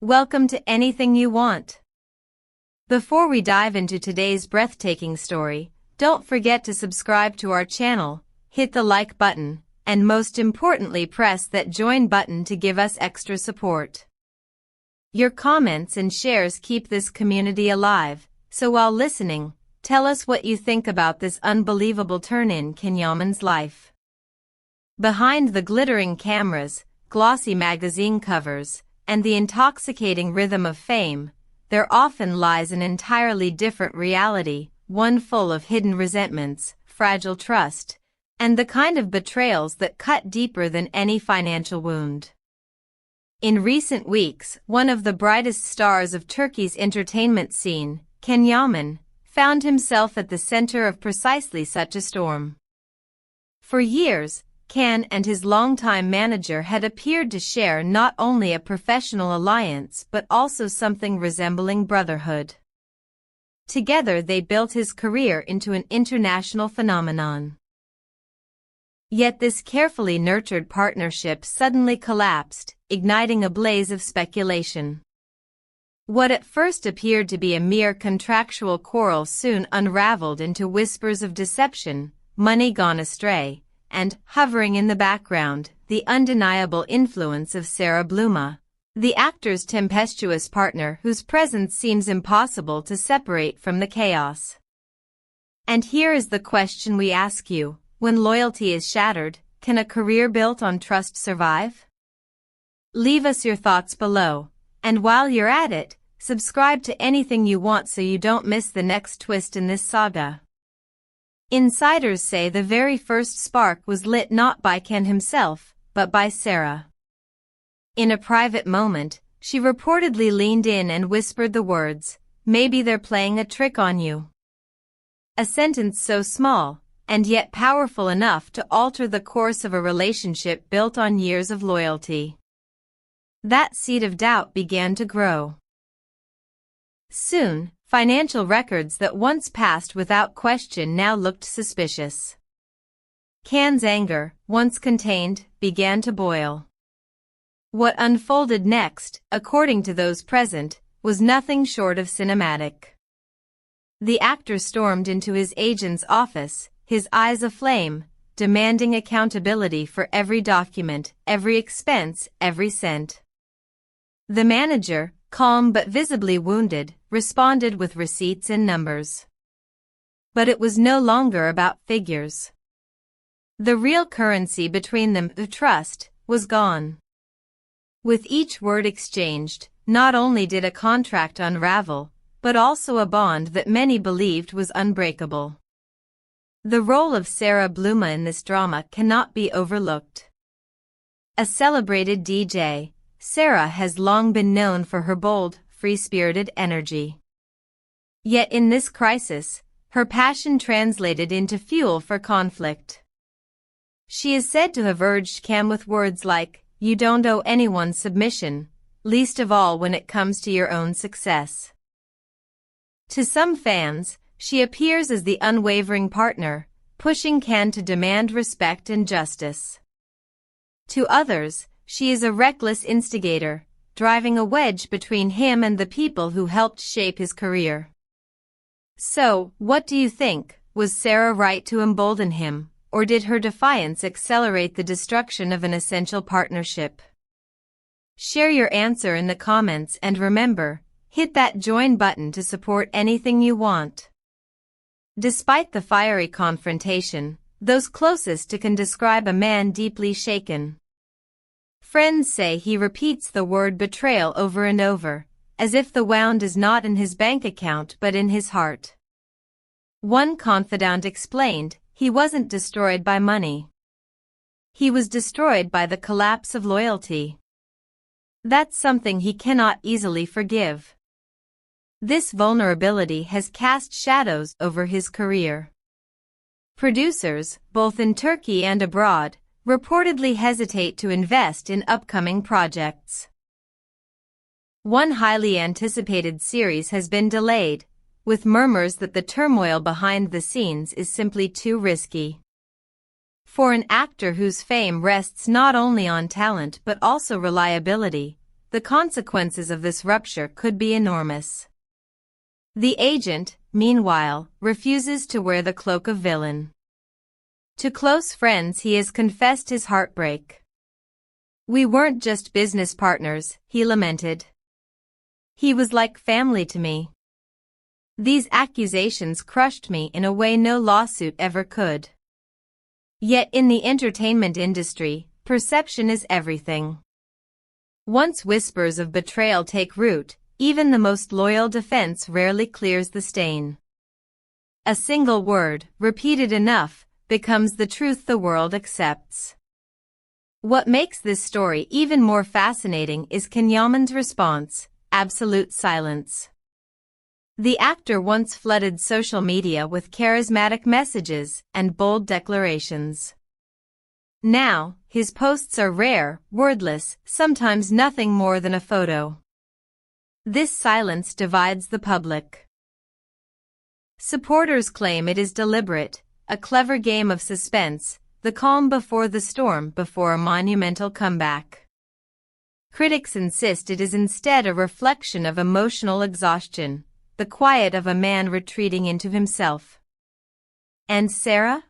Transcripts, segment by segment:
Welcome to Anything You Want. Before we dive into today's breathtaking story, don't forget to subscribe to our channel, hit the like button, and most importantly press that join button to give us extra support. Your comments and shares keep this community alive, so while listening, tell us what you think about this unbelievable turn in Yaman's life. Behind the glittering cameras, glossy magazine covers, and the intoxicating rhythm of fame, there often lies an entirely different reality, one full of hidden resentments, fragile trust, and the kind of betrayals that cut deeper than any financial wound. In recent weeks, one of the brightest stars of Turkey's entertainment scene, Yaman, found himself at the center of precisely such a storm. For years, Can and his longtime manager had appeared to share not only a professional alliance but also something resembling brotherhood. Together they built his career into an international phenomenon. Yet this carefully nurtured partnership suddenly collapsed, igniting a blaze of speculation. What at first appeared to be a mere contractual quarrel soon unraveled into whispers of deception, money gone astray, and, hovering in the background, the undeniable influence of Sarah Bluma, the actor's tempestuous partner whose presence seems impossible to separate from the chaos. And here is the question we ask you: when loyalty is shattered, can a career built on trust survive? Leave us your thoughts below, and while you're at it, subscribe to Anything You Want so you don't miss the next twist in this saga. Insiders say the very first spark was lit not by Can himself, but by Sarah. In a private moment, she reportedly leaned in and whispered the words, "Maybe they're playing a trick on you." A sentence so small, and yet powerful enough to alter the course of a relationship built on years of loyalty. That seed of doubt began to grow. Soon, financial records that once passed without question now looked suspicious. Can's anger, once contained, began to boil. What unfolded next, according to those present, was nothing short of cinematic. The actor stormed into his agent's office, his eyes aflame, demanding accountability for every document, every expense, every cent. The manager, calm but visibly wounded, responded with receipts and numbers. But it was no longer about figures. The real currency between them, the trust, was gone. With each word exchanged, not only did a contract unravel, but also a bond that many believed was unbreakable. The role of Sarah Bluma in this drama cannot be overlooked. A celebrated DJ, Sarah has long been known for her bold, free-spirited energy. Yet in this crisis, her passion translated into fuel for conflict. She is said to have urged Cam with words like, "You don't owe anyone submission, least of all when it comes to your own success." To some fans, she appears as the unwavering partner, pushing Can to demand respect and justice. To others, she is a reckless instigator, driving a wedge between him and the people who helped shape his career. So, what do you think? Was Sarah right to embolden him, or did her defiance accelerate the destruction of an essential partnership? Share your answer in the comments and remember, hit that join button to support Anything You Want. Despite the fiery confrontation, those closest to can describe a man deeply shaken. Friends say he repeats the word betrayal over and over, as if the wound is not in his bank account but in his heart. One confidant explained, he wasn't destroyed by money. He was destroyed by the collapse of loyalty. That's something he cannot easily forgive. This vulnerability has cast shadows over his career. Producers, both in Turkey and abroad, reportedly hesitate to invest in upcoming projects. One highly anticipated series has been delayed, with murmurs that the turmoil behind the scenes is simply too risky. For an actor whose fame rests not only on talent but also reliability, the consequences of this rupture could be enormous. The agent, meanwhile, refuses to wear the cloak of villain. To close friends he has confessed his heartbreak. "We weren't just business partners," he lamented. "He was like family to me. These accusations crushed me in a way no lawsuit ever could." Yet in the entertainment industry, perception is everything. Once whispers of betrayal take root, even the most loyal defense rarely clears the stain. A single word, repeated enough, becomes the truth the world accepts. What makes this story even more fascinating is Yaman's response: absolute silence. The actor once flooded social media with charismatic messages and bold declarations. Now, his posts are rare, wordless, sometimes nothing more than a photo. This silence divides the public. Supporters claim it is deliberate, a clever game of suspense, the calm before the storm before a monumental comeback. Critics insist it is instead a reflection of emotional exhaustion, the quiet of a man retreating into himself. And Sarah?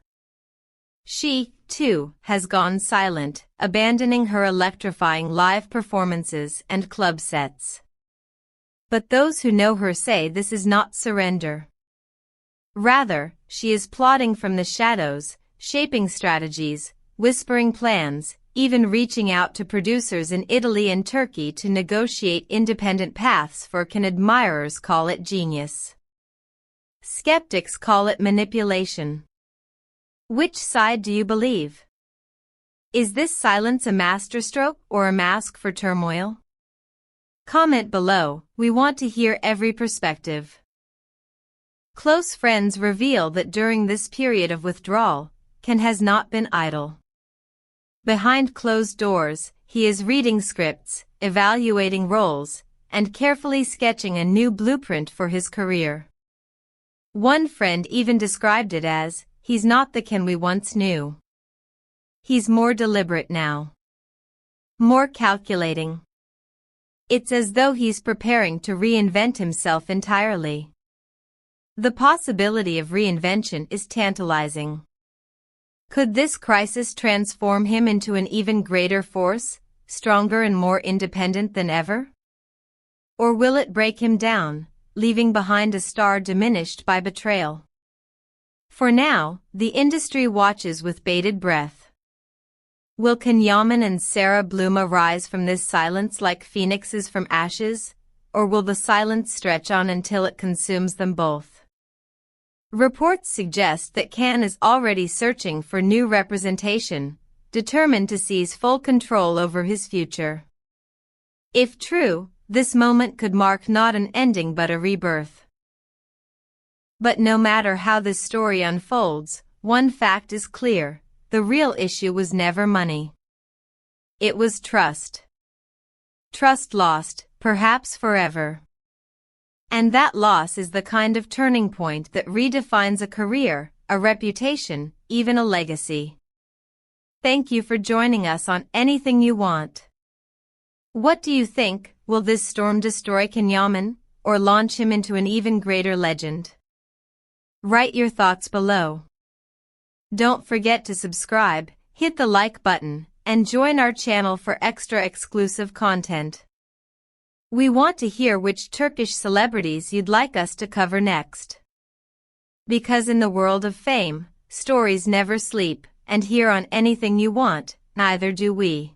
She, too, has gone silent, abandoning her electrifying live performances and club sets. But those who know her say this is not surrender. Rather, she is plotting from the shadows, shaping strategies, whispering plans, even reaching out to producers in Italy and Turkey to negotiate independent paths for can admirers call it genius. Skeptics call it manipulation. Which side do you believe? Is this silence a masterstroke or a mask for turmoil? Comment below, we want to hear every perspective. Close friends reveal that during this period of withdrawal, Can has not been idle. Behind closed doors, he is reading scripts, evaluating roles, and carefully sketching a new blueprint for his career. One friend even described it as, "He's not the Ken we once knew. He's more deliberate now. More calculating. It's as though he's preparing to reinvent himself entirely." The possibility of reinvention is tantalizing. Could this crisis transform him into an even greater force, stronger and more independent than ever? Or will it break him down, leaving behind a star diminished by betrayal? For now, the industry watches with bated breath. Will Yaman and Sarah Bluma rise from this silence like phoenixes from ashes, or will the silence stretch on until it consumes them both? Reports suggest that Can is already searching for new representation, determined to seize full control over his future. If true, this moment could mark not an ending but a rebirth. But no matter how this story unfolds, one fact is clear: the real issue was never money. It was trust. Trust lost, perhaps forever. And that loss is the kind of turning point that redefines a career, a reputation, even a legacy. Thank you for joining us on Anything You Want. What do you think? Will this storm destroy Yaman, or launch him into an even greater legend? Write your thoughts below. Don't forget to subscribe, hit the like button, and join our channel for extra exclusive content. We want to hear which Turkish celebrities you'd like us to cover next. Because in the world of fame, stories never sleep, and here on Anything You Want, neither do we.